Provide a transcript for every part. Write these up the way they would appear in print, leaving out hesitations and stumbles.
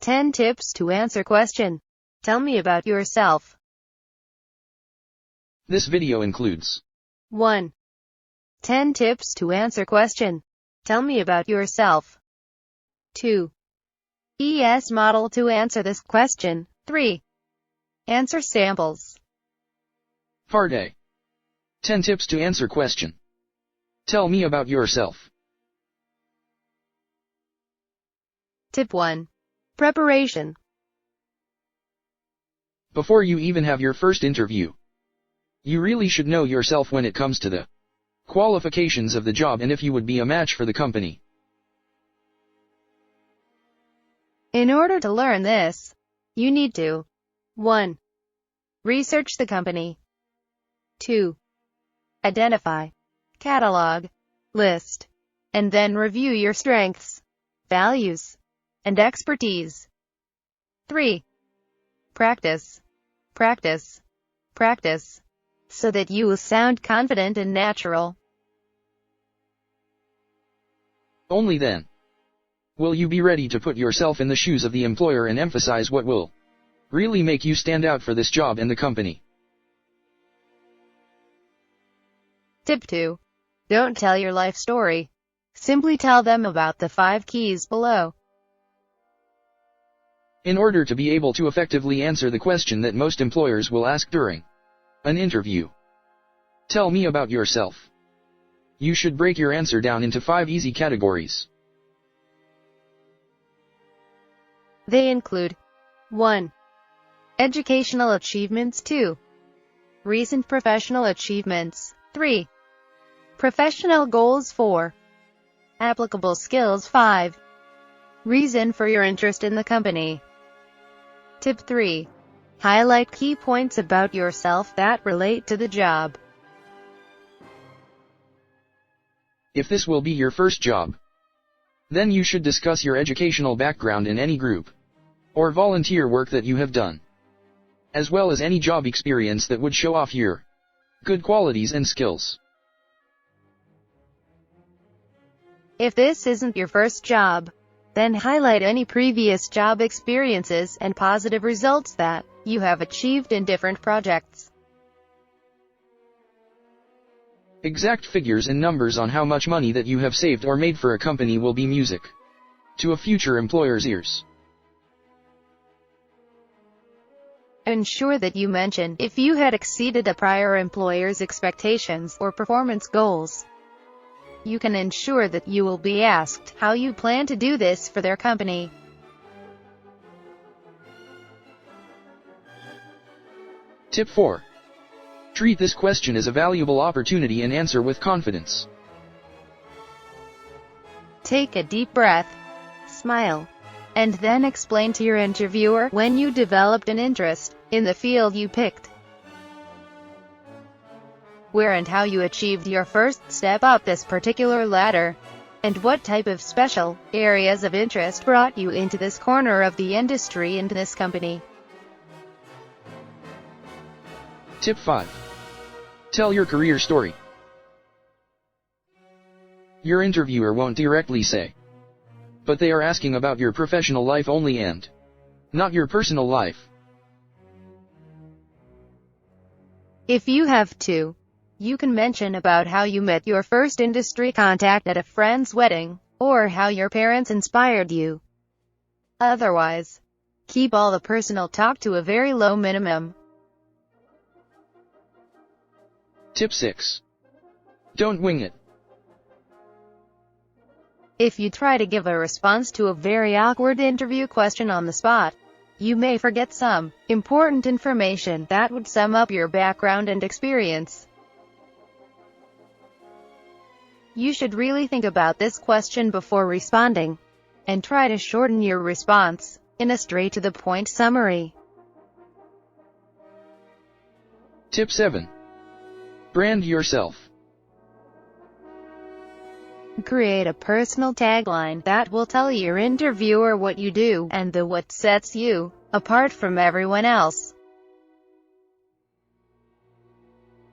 10 tips to answer question. Tell me about yourself. This video includes 1. 10 tips to answer question. Tell me about yourself. 2. ES model to answer this question. 3. Answer samples. Part A. 10 tips to answer question. Tell me about yourself. Tip 1. Preparation. Before you even have your first interview, you really should know yourself when it comes to the qualifications of the job and if you would be a match for the company. In order to learn this, you need to 1. Research the company. 2. Identify, catalog, list, and then review your strengths, values, and expertise. 3. Practice, practice, practice, so that you will sound confident and natural. Only then will you be ready to put yourself in the shoes of the employer and emphasize what will really make you stand out for this job and the company. Tip 2. Don't tell your life story. Simply tell them about the 5 keys below. In order to be able to effectively answer the question that most employers will ask during an interview, tell me about yourself, you should break your answer down into 5 easy categories. They include 1. Educational achievements. 2. Recent professional achievements. 3. Professional goals. 4. Applicable skills. 5. Reason for your interest in the company. Tip 3. Highlight key points about yourself that relate to the job. If this will be your first job, then you should discuss your educational background in any group or volunteer work that you have done, as well as any job experience that would show off your good qualities and skills. If this isn't your first job, then highlight any previous job experiences and positive results that you have achieved in different projects. Exact figures and numbers on how much money that you have saved or made for a company will be music to a future employer's ears. Ensure that you mention if you had exceeded a prior employer's expectations or performance goals. You can ensure that you will be asked how you plan to do this for their company. Tip 4. Treat this question as a valuable opportunity and answer with confidence. Take a deep breath, smile, and then explain to your interviewer when you developed an interest in the field you picked, where and how you achieved your first step up this particular ladder, and what type of special areas of interest brought you into this corner of the industry and this company. Tip 5. Tell your career story. Your interviewer won't directly say, but they are asking about your professional life only and not your personal life. If you have to, you can mention about how you met your first industry contact at a friend's wedding, or how your parents inspired you. Otherwise, keep all the personal talk to a very low minimum. Tip 6. Don't wing it. If you try to give a response to a very awkward interview question on the spot, you may forget some important information that would sum up your background and experience. You should really think about this question before responding, and try to shorten your response in a straight-to-the-point summary. Tip 7. Brand yourself. Create a personal tagline that will tell your interviewer what you do and what sets you apart from everyone else.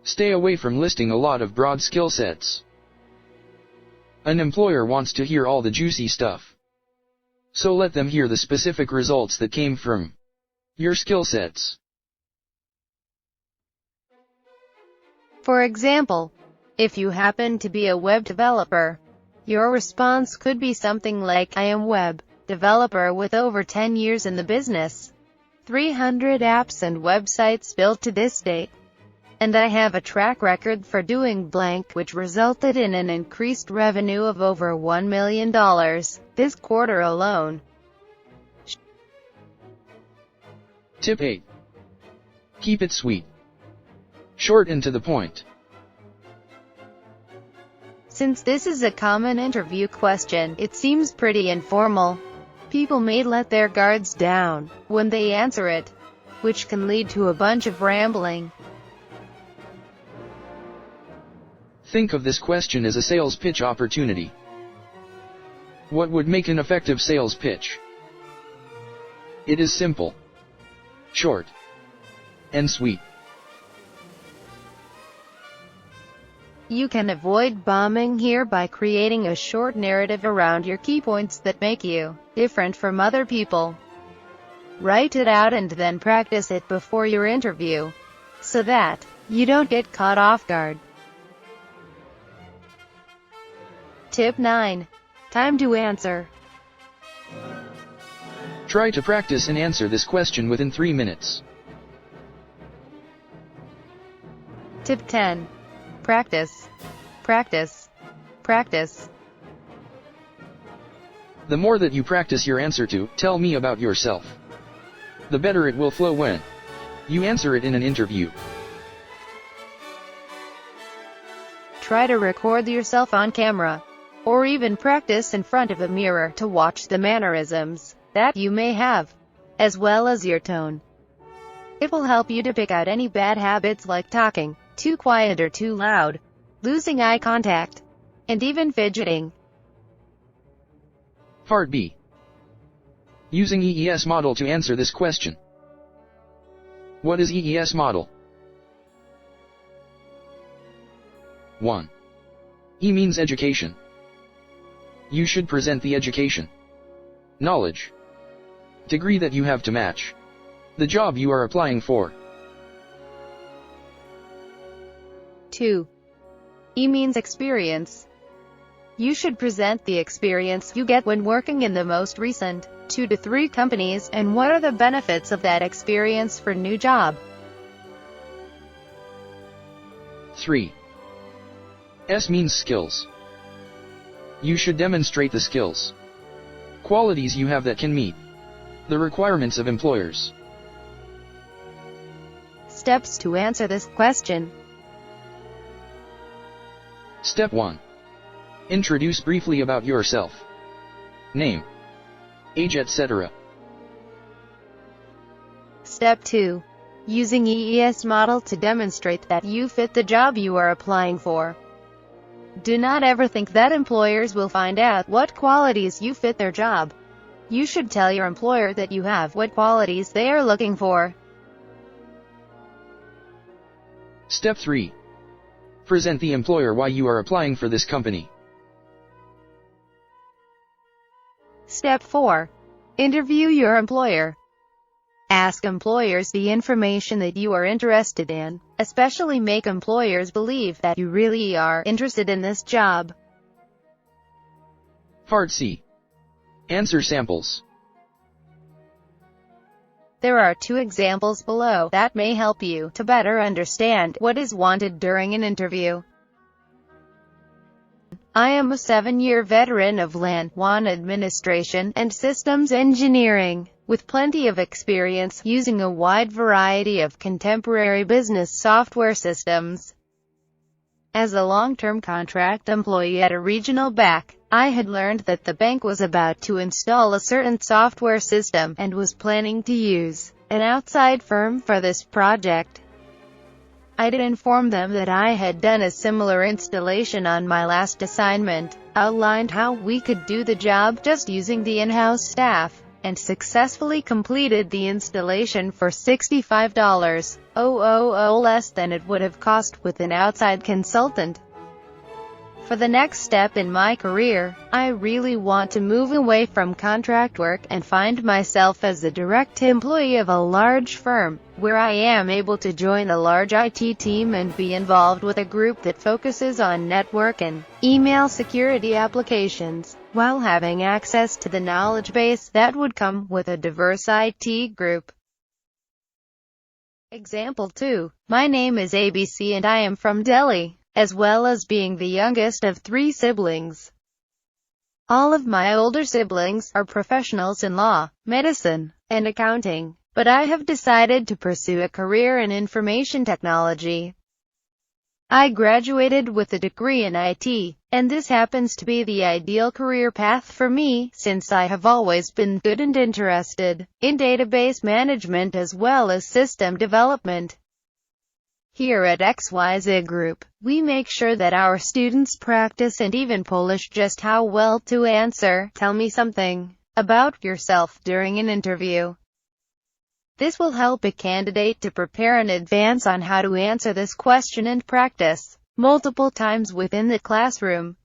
Stay away from listing a lot of broad skill sets. An employer wants to hear all the juicy stuff. So let them hear the specific results that came from your skill sets. For example, if you happen to be a web developer, your response could be something like, I am web developer with over 10 years in the business, 300 apps and websites built to this date, and I have a track record for doing blank, which resulted in an increased revenue of over $1 million this quarter alone. Tip 8. Keep it sweet. Short and to the point. Since this is a common interview question, it seems pretty informal. People may let their guards down when they answer it, which can lead to a bunch of rambling. Think of this question as a sales pitch opportunity. What would make an effective sales pitch? It is simple, short, and sweet. You can avoid bombing here by creating a short narrative around your key points that make you different from other people. Write it out and then practice it before your interview, so that you don't get caught off guard. Tip 9. Time to answer. Try to practice and answer this question within 3 minutes. Tip 10. Practice. Practice. Practice. The more that you practice your answer to, tell me about yourself, the better it will flow when you answer it in an interview. Try to record yourself on camera, or even practice in front of a mirror to watch the mannerisms that you may have, as well as your tone. It will help you to pick out any bad habits like talking too quiet or too loud, losing eye contact, and even fidgeting. Part B. Using EES model to answer this question. What is EES model? 1. E means education. You should present the education, knowledge, degree that you have to match the job you are applying for. 2. E means experience. You should present the experience you get when working in the most recent 2 to 3 companies, and what are the benefits of that experience for new job. 3. S means skills. You should demonstrate the skills, qualities you have that can meet the requirements of employers. Steps to answer this question. Step 1. Introduce briefly about yourself. Name, age, etc. Step 2. Using EES model to demonstrate that you fit the job you are applying for. Do not ever think that employers will find out what qualities you fit their job. You should tell your employer that you have what qualities they are looking for. Step 3. Present the employer why you are applying for this company. Step 4. Interview your employer. Ask employers the information that you are interested in, especially make employers believe that you really are interested in this job. Part C. Answer samples. There are 2 examples below that may help you to better understand what is wanted during an interview. I am a 7-year veteran of Land, WAN administration and systems engineering, with plenty of experience using a wide variety of contemporary business software systems. As a long-term contract employee at a regional bank, I had learned that the bank was about to install a certain software system and was planning to use an outside firm for this project. I did inform them that I had done a similar installation on my last assignment, outlined how we could do the job just using the in-house staff, and successfully completed the installation for $65,000 less than it would have cost with an outside consultant. For the next step in my career, I really want to move away from contract work and find myself as a direct employee of a large firm, where I am able to join a large IT team and be involved with a group that focuses on network and email security applications, while having access to the knowledge base that would come with a diverse IT group. Example 2. My name is ABC and I am from Delhi, as well as being the youngest of 3 siblings. All of my older siblings are professionals in law, medicine, and accounting, but I have decided to pursue a career in information technology. I graduated with a degree in IT, and this happens to be the ideal career path for me, since I have always been good and interested in database management as well as system development. Here at XYZ Group, we make sure that our students practice and even polish just how well to answer, "Tell me something about yourself" during an interview. This will help a candidate to prepare in advance on how to answer this question and practice multiple times within the classroom.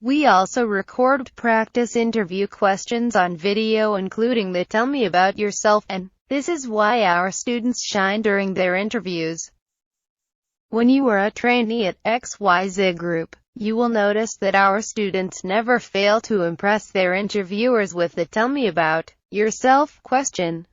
We also record practice interview questions on video, including the "Tell me about yourself," and this is why our students shine during their interviews. When you are a trainee at XYZ Group, you will notice that our students never fail to impress their interviewers with the "Tell me about yourself" question.